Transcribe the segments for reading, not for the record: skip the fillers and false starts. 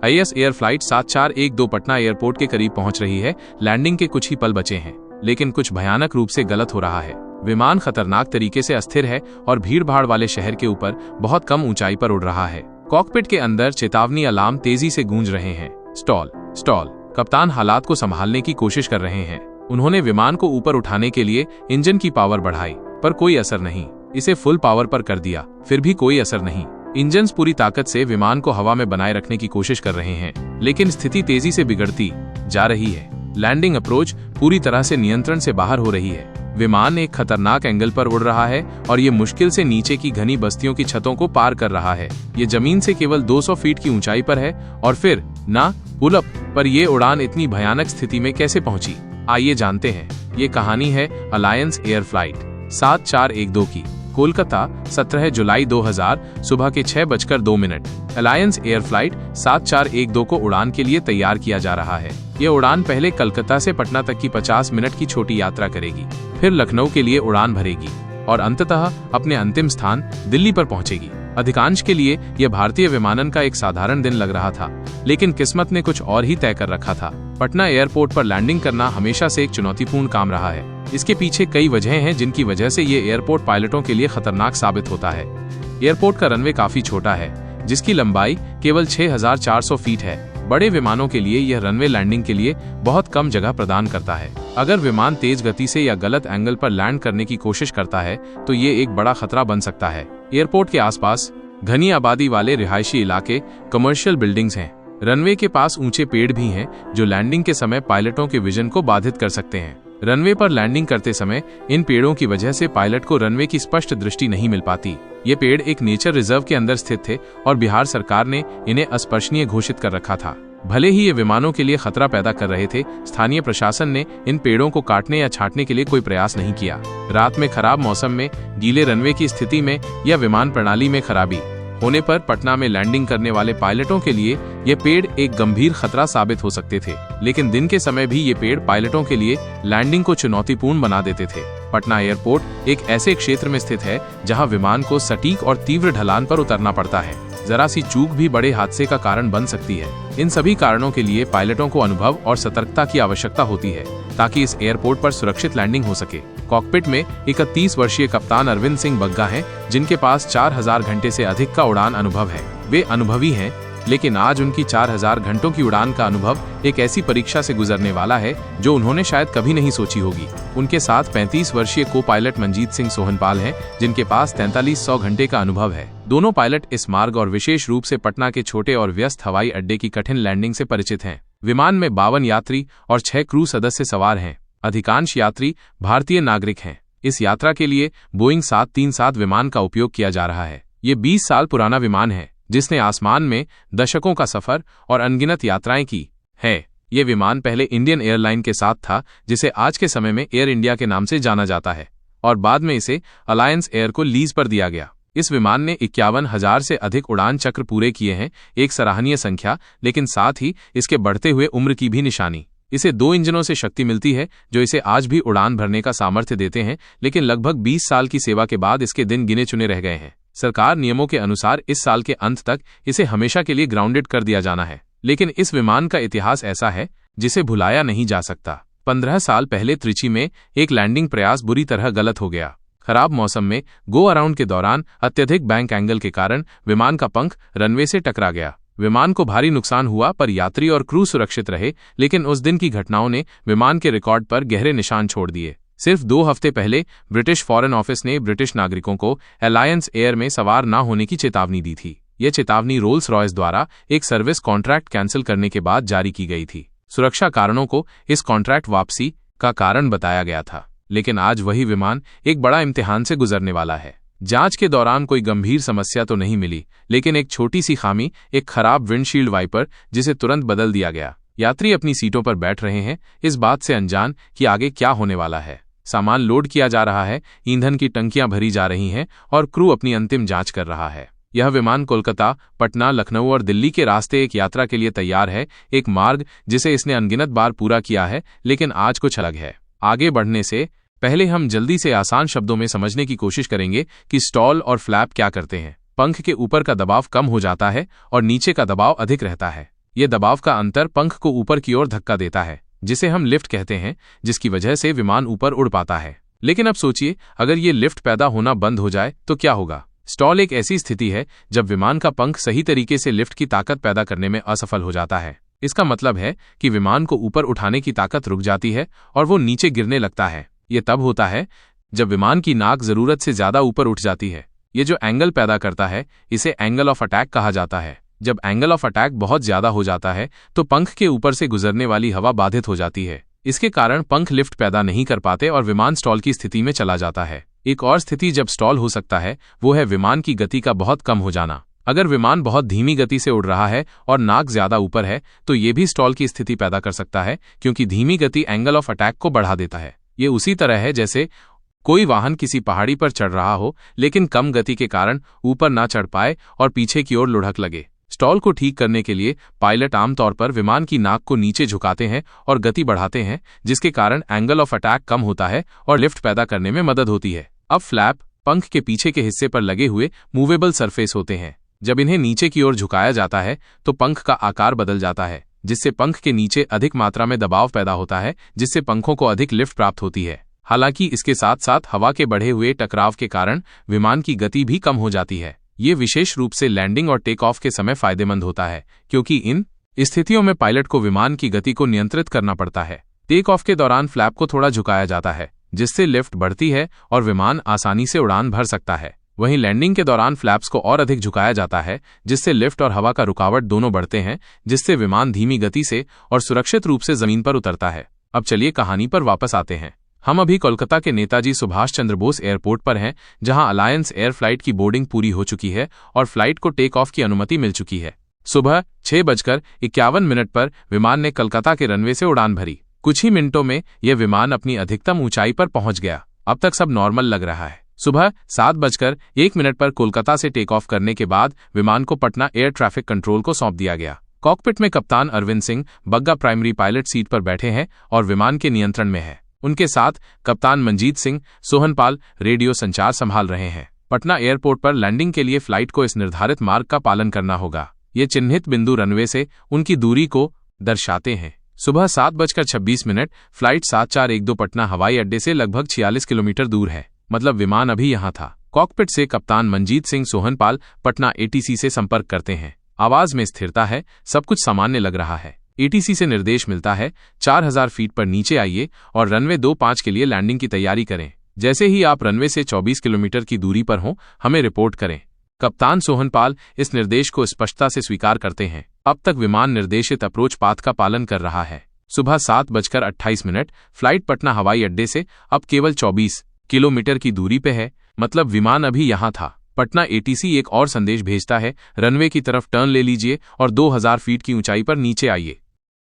IS air flight 7412 Patna airport के करीब पहुंच रही है। लैंडिंग के कुछ ही पल बचे हैं, लेकिन कुछ भयानक रूप से गलत हो रहा है। विमान खतरनाक तरीके से अस्थिर है और भीड़-भाड़ वाले शहर के ऊपर बहुत कम ऊंचाई पर उड़ रहा है। कॉकपिट के अंदर चेतावनी अलार्म तेजी से गूंज रहे हैं। Stall stall. कप्तान हालात को संभालने की कोशिश कर रहे हैं। उन्होंने विमान को ऊपर उठाने के लिए इंजन की पावर बढ़ाई, पर कोई असर नहीं। इसे फुल पावर पर कर दिया, फिर भी कोई असर नहीं। इंजन्स पूरी ताकत से विमान को हवा में बनाए रखने की कोशिश कर रहे हैं, लेकिन स्थिति तेजी से बिगड़ती जा रही है। लैंडिंग अप्रोच पूरी तरह से नियंत्रण से बाहर हो रही है। विमान एक खतरनाक एंगल पर उड़ रहा है और ये मुश्किल से नीचे की घनी बस्तियों की छतों को पार कर रहा है। ये जमीन से केवल 200 फीट की ऊंचाई पर है और फिर ना पुल अप पर यह उड़ान इतनी भयानक स्थिति में कैसे पहुंची, आइए जानते हैं। ये कहानी है अलायंस एयर फ्लाइट 7412 की। कोलकाता 17 जुलाई 2000 सुबह के 6:02। अलायंस एयर फ्लाइट 7412 को उड़ान के लिए तैयार किया जा रहा है। यह उड़ान पहले कलकत्ता से पटना तक की 50 मिनट की छोटी यात्रा करेगी, फिर लखनऊ के लिए उड़ान भरेगी और अंततः अपने अंतिम स्थान दिल्ली पर पहुंचेगी। अधिकांश के लिए यह भारतीय विमानन का एक साधारण दिन लग रहा था, लेकिन किस्मत ने कुछ और ही तय कर रखा था। पटना एयरपोर्ट पर लैंडिंग करना हमेशा से एक चुनौतीपूर्ण काम रहा है। इसके पीछे कई वजहें हैं जिनकी वजह से ये एयरपोर्ट पायलटों के लिए खतरनाक साबित होता है। एयरपोर्ट का रनवे काफी छोटा है, जिसकी लंबाई केवल 6400 फीट है। बड़े विमानों के लिए यह रनवे लैंडिंग के लिए बहुत कम जगह प्रदान करता है। अगर विमान तेज गति से या गलत एंगल पर लैंड करने की कोशिश करता है तो ये एक बड़ा खतरा बन सकता है। एयरपोर्ट के आसपास घनी आबादी वाले रिहायशी इलाके, कमर्शियल बिल्डिंग्स हैं। रनवे के पास ऊंचे पेड़ भी हैं जो लैंडिंग के समय पायलटों के विजन को बाधित कर सकते हैं। रनवे पर लैंडिंग करते समय इन पेड़ों की वजह से पायलट को रनवे की स्पष्ट दृष्टि नहीं मिल पाती। ये पेड़ एक नेचर रिजर्व के अंदर स्थित थे और बिहार सरकार ने इन्हें अस्पर्शनीय घोषित कर रखा था। भले ही ये विमानों के लिए खतरा पैदा कर रहे थे, स्थानीय प्रशासन ने इन पेड़ों को काटने या छांटने के लिए कोई प्रयास नहीं किया। रात में खराब मौसम में, गीले रनवे की स्थिति में या विमान प्रणाली में खराबी होने पर पटना में लैंडिंग करने वाले पायलटों के लिए ये पेड़ एक गंभीर खतरा साबित हो सकते थे। लेकिन दिन के समय भी ये पेड़ पायलटों के लिए लैंडिंग को चुनौतीपूर्ण बना देते थे। पटना एयरपोर्ट एक ऐसे क्षेत्र में स्थित है जहां विमान को सटीक और तीव्र ढलान पर उतरना पड़ता है। जरा सी चूक भी बड़े हादसे का कारण बन सकती है। इन सभी कारणों के लिए पायलटों को अनुभव और सतर्कता की आवश्यकता होती है ताकि इस एयरपोर्ट पर सुरक्षित लैंडिंग हो सके। कॉकपिट में 31 वर्षीय कप्तान अरविंद सिंह बग्गा हैं, जिनके पास 4000 घंटे से अधिक का उड़ान अनुभव है। वे अनुभवी हैं, लेकिन आज उनकी 4000 घंटों की उड़ान का अनुभव एक ऐसी परीक्षा से गुजरने वाला है जो उन्होंने शायद कभी नहीं सोची होगी। उनके साथ 35 वर्षीय को पायलट मंजीत सिंह सोहनपाल हैं, जिनके पास 4300 घंटे का अनुभव है। दोनों पायलट इस मार्ग और विशेष रूप से पटना के छोटे और व्यस्त हवाई अड्डे की कठिन लैंडिंग से परिचित हैं। विमान में 52 यात्री और 6 क्रू सदस्य सवार हैं। अधिकांश यात्री भारतीय नागरिक हैं। इस यात्रा के लिए बोइंग 737 विमान का उपयोग किया जा रहा है। ये 20 साल पुराना विमान है, जिसने आसमान में दशकों का सफर और अनगिनत यात्राएं की है। ये विमान पहले इंडियन एयरलाइन के साथ था, जिसे आज के समय में एयर इंडिया के नाम से जाना जाता है, और बाद में इसे अलायंस एयर को लीज पर दिया गया। इस विमान ने 51,000 से अधिक उड़ान चक्र पूरे किए हैं, एक सराहनीय संख्या, लेकिन साथ ही इसके बढ़ते हुए उम्र की भी निशानी। इसे 2 इंजनों से शक्ति मिलती है जो इसे आज भी उड़ान भरने का सामर्थ्य देते हैं, लेकिन लगभग 20 साल की सेवा के बाद इसके दिन गिने चुने रह गए हैं। सरकार नियमों के अनुसार इस साल के अंत तक इसे हमेशा के लिए ग्राउंडेड कर दिया जाना है, लेकिन इस विमान का इतिहास ऐसा है जिसे भुलाया नहीं जा सकता। 15 साल पहले त्रिची में एक लैंडिंग प्रयास बुरी तरह गलत हो गया। खराब मौसम में गो अराउंड के दौरान अत्यधिक बैंक एंगल के कारण विमान का पंख रनवे से टकरा गया। विमान को भारी नुकसान हुआ, पर यात्री और क्रू सुरक्षित रहे। लेकिन उस दिन की घटनाओं ने विमान के रिकॉर्ड पर गहरे निशान छोड़ दिए। सिर्फ 2 हफ्ते पहले ब्रिटिश फॉरेन ऑफिस ने ब्रिटिश नागरिकों को अलायंस एयर में सवार न होने की चेतावनी दी थी। यह चेतावनी रोल्स रॉयस द्वारा एक सर्विस कॉन्ट्रैक्ट कैंसिल करने के बाद जारी की गई थी। सुरक्षा कारणों को इस कॉन्ट्रैक्ट वापसी का कारण बताया गया था, लेकिन आज वही विमान एक बड़ा इम्तिहान से गुजरने वाला है। जांच के दौरान कोई गंभीर समस्या तो नहीं मिली, लेकिन एक छोटी सी खामी, एक खराब विंडशील्ड वाइपर, जिसे तुरंत बदल दिया गया। यात्री अपनी सीटों पर बैठ रहे हैं, इस बात से अनजान कि आगे क्या होने वाला है। सामान लोड किया जा रहा है, ईंधन की टंकियां भरी जा रही हैं और क्रू अपनी अंतिम जांच कर रहा है। यह विमान कोलकाता, पटना, लखनऊ और दिल्ली के रास्ते एक यात्रा के लिए तैयार है, एक मार्ग जिसे इसने अनगिनत बार पूरा किया है, लेकिन आज कुछ अलग है। आगे बढ़ने से पहले हम जल्दी से आसान शब्दों में समझने की कोशिश करेंगे कि स्टॉल और फ्लैप क्या करते हैं। पंख के ऊपर का दबाव कम हो जाता है और नीचे का दबाव अधिक रहता है। ये दबाव का अंतर पंख को ऊपर की ओर धक्का देता है, जिसे हम लिफ्ट कहते हैं, जिसकी वजह से विमान ऊपर उड़ पाता है। लेकिन अब सोचिए, अगर ये लिफ्ट पैदा होना बंद हो जाए तो क्या होगा। स्टॉल एक ऐसी स्थिति है जब विमान का पंख सही तरीके से लिफ्ट की ताकत पैदा करने में असफल हो जाता है। इसका मतलब है कि विमान को ऊपर उठाने की ताकत रुक जाती है और वो नीचे गिरने लगता है। ये तब होता है जब विमान की नाक जरूरत से ज्यादा ऊपर उठ जाती है। ये जो एंगल पैदा करता है, इसे एंगल ऑफ अटैक कहा जाता है। जब एंगल ऑफ अटैक बहुत ज्यादा हो जाता है तो पंख के ऊपर से गुजरने वाली हवा बाधित हो जाती है। इसके कारण पंख लिफ्ट पैदा नहीं कर पाते और विमान स्टॉल की स्थिति में चला जाता है। एक और स्थिति जब स्टॉल हो सकता है वो है विमान की गति का बहुत कम हो जाना। अगर विमान बहुत धीमी गति से उड़ रहा है और नाक ज्यादा ऊपर है तो ये भी स्टॉल की स्थिति पैदा कर सकता है, क्योंकि धीमी गति एंगल ऑफ अटैक को बढ़ा देता है। ये उसी तरह है जैसे कोई वाहन किसी पहाड़ी पर चढ़ रहा हो लेकिन कम गति के कारण ऊपर ना चढ़ पाए और पीछे की ओर लुढ़क लगे। स्टॉल को ठीक करने के लिए पायलट आमतौर पर विमान की नाक को नीचे झुकाते हैं और गति बढ़ाते हैं, जिसके कारण एंगल ऑफ अटैक कम होता है और लिफ्ट पैदा करने में मदद होती है। अब फ्लैप पंख के पीछे के हिस्से पर लगे हुए मूवेबल सरफेस होते हैं। जब इन्हें नीचे की ओर झुकाया जाता है तो पंख का आकार बदल जाता है, जिससे पंख के नीचे अधिक मात्रा में दबाव पैदा होता है, जिससे पंखों को अधिक लिफ्ट प्राप्त होती है। हालांकि इसके साथ साथ हवा के बढ़े हुए टकराव के कारण विमान की गति भी कम हो जाती है। ये विशेष रूप से लैंडिंग और टेक ऑफ के समय फायदेमंद होता है, क्योंकि इन स्थितियों में पायलट को विमान की गति को नियंत्रित करना पड़ता है। टेक ऑफ के दौरान फ्लैप को थोड़ा झुकाया जाता है, जिससे लिफ्ट बढ़ती है और विमान आसानी से उड़ान भर सकता है। वहीं लैंडिंग के दौरान फ्लैप्स को और अधिक झुकाया जाता है, जिससे लिफ्ट और हवा का रुकावट दोनों बढ़ते हैं, जिससे विमान धीमी गति से और सुरक्षित रूप से जमीन पर उतरता है। अब चलिए कहानी पर वापस आते हैं। हम अभी कोलकाता के नेताजी सुभाष चंद्र बोस एयरपोर्ट पर हैं, जहां अलायंस एयर फ्लाइट की बोर्डिंग पूरी हो चुकी है और फ्लाइट को टेक ऑफ की अनुमति मिल चुकी है। सुबह 6:51 पर विमान ने कलकत्ता के रनवे से उड़ान भरी। कुछ ही मिनटों में यह विमान अपनी अधिकतम ऊंचाई पर पहुंच गया। अब तक सब नॉर्मल लग रहा है। सुबह 7:01 पर कोलकाता से टेक ऑफ करने के बाद विमान को पटना एयर ट्रैफिक कंट्रोल को सौंप दिया गया। कॉकपिट में कप्तान Arvind Singh Bagga primary pilot seat पर बैठे हैं और विमान के नियंत्रण में है। उनके साथ कप्तान मंजीत सिंह सोहनपाल रेडियो संचार संभाल रहे हैं। पटना एयरपोर्ट पर लैंडिंग के लिए फ्लाइट को इस निर्धारित मार्ग का पालन करना होगा। ये चिन्हित बिंदु रनवे से उनकी दूरी को दर्शाते हैं। सुबह 7:26 फ्लाइट 7412 पटना हवाई अड्डे से लगभग 46 किलोमीटर दूर है, मतलब विमान अभी यहाँ था। कॉकपिट से कप्तान मंजीत सिंह सोहनपाल पटना एटीसी से संपर्क करते हैं। आवाज में स्थिरता है, सब कुछ सामान्य लग रहा है। एटीसी से निर्देश मिलता है 4000 फीट पर नीचे आइए और रनवे 25 के लिए लैंडिंग की तैयारी करें। जैसे ही आप रनवे से 24 किलोमीटर की दूरी पर हों, हमें रिपोर्ट करें। कप्तान सोहनपाल इस निर्देश को स्पष्टता से स्वीकार करते हैं। अब तक विमान निर्देशित अप्रोच पाथ का पालन कर रहा है। सुबह 7:28 फ्लाइट पटना हवाई अड्डे से अब केवल 24 किलोमीटर की दूरी पे है, मतलब विमान अभी यहाँ था। पटना एटीसी एक और संदेश भेजता है, रनवे की तरफ टर्न ले लीजिए और 2000 फीट की ऊंचाई पर नीचे आइए।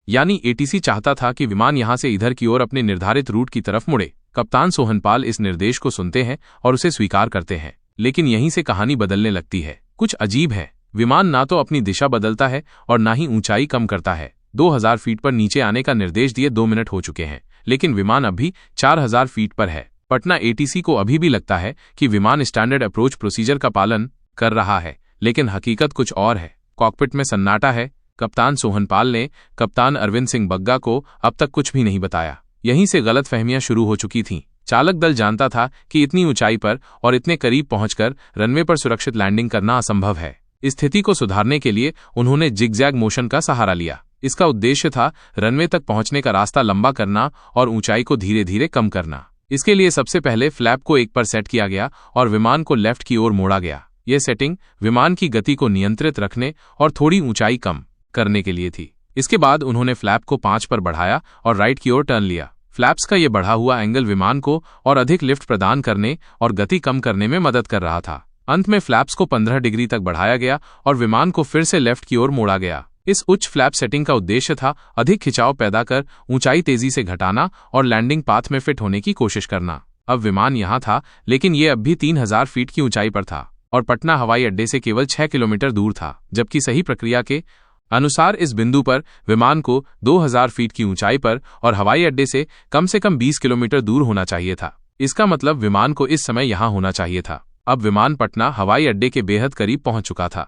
यानी एटीसी चाहता था कि विमान यहां से इधर की ओर अपने निर्धारित रूट की तरफ मुड़े। कप्तान सोहनपाल इस निर्देश को सुनते हैं और उसे स्वीकार करते हैं, लेकिन यहीं से कहानी बदलने लगती है। कुछ अजीब है, विमान ना तो अपनी दिशा बदलता है और ना ही ऊंचाई कम करता है। 2000 फीट पर नीचे आने का निर्देश दिए 2 मिनट हो चुके हैं, लेकिन विमान अब भी 4000 फीट पर है। पटना एटीसी को अभी भी लगता है कि विमान स्टैंडर्ड अप्रोच प्रोसीजर का पालन कर रहा है, लेकिन हकीकत कुछ और है। कॉकपिट में सन्नाटा है। कप्तान सोहनपाल ने कप्तान अरविंद सिंह बग्गा को अब तक कुछ भी नहीं बताया। यहीं से गलतफहमियां शुरू हो चुकी थीं। चालक दल जानता था कि इतनी ऊंचाई पर और इतने करीब पहुंचकर रनवे पर सुरक्षित लैंडिंग करना असंभव है। स्थिति को सुधारने के लिए उन्होंने जिगजैग मोशन का सहारा लिया। इसका उद्देश्य था रनवे तक पहुंचने का रास्ता लंबा करना और ऊंचाई को धीरे धीरे कम करना। इसके लिए सबसे पहले फ्लैप को 1 पर सेट किया गया और विमान को लेफ्ट की ओर मोड़ा गया। यह सेटिंग विमान की गति को नियंत्रित रखने और थोड़ी ऊंचाई कम करने के लिए थी। इसके बाद उन्होंने फ्लैप को 5 पर बढ़ाया और राइट की ओर टर्न लिया। फ्लैप्स का यह बढ़ा हुआ एंगल विमान को और अधिक लिफ्ट प्रदान करने और गति कम करने में मदद कर रहा था। अंत में फ्लैप्स को 15 डिग्री तक बढ़ाया गया और विमान को फिर से लेफ्ट की ओर मोड़ा गया। इस उच्च फ्लैप सेटिंग का उद्देश्य था अधिक खिंचाव पैदा कर ऊंचाई तेजी से घटाना और लैंडिंग पाथ में फिट होने की कोशिश करना। अब विमान यहां था, लेकिन यह अब भी 3000 फीट की ऊंचाई पर था और पटना हवाई अड्डे से केवल 6 किलोमीटर दूर था, जबकि सही प्रक्रिया के अनुसार इस बिंदु पर विमान को 2000 फीट की ऊंचाई पर और हवाई अड्डे से कम 20 किलोमीटर दूर होना चाहिए था। इसका मतलब विमान को इस समय यहां होना चाहिए था। अब विमान पटना हवाई अड्डे के बेहद करीब पहुंच चुका था।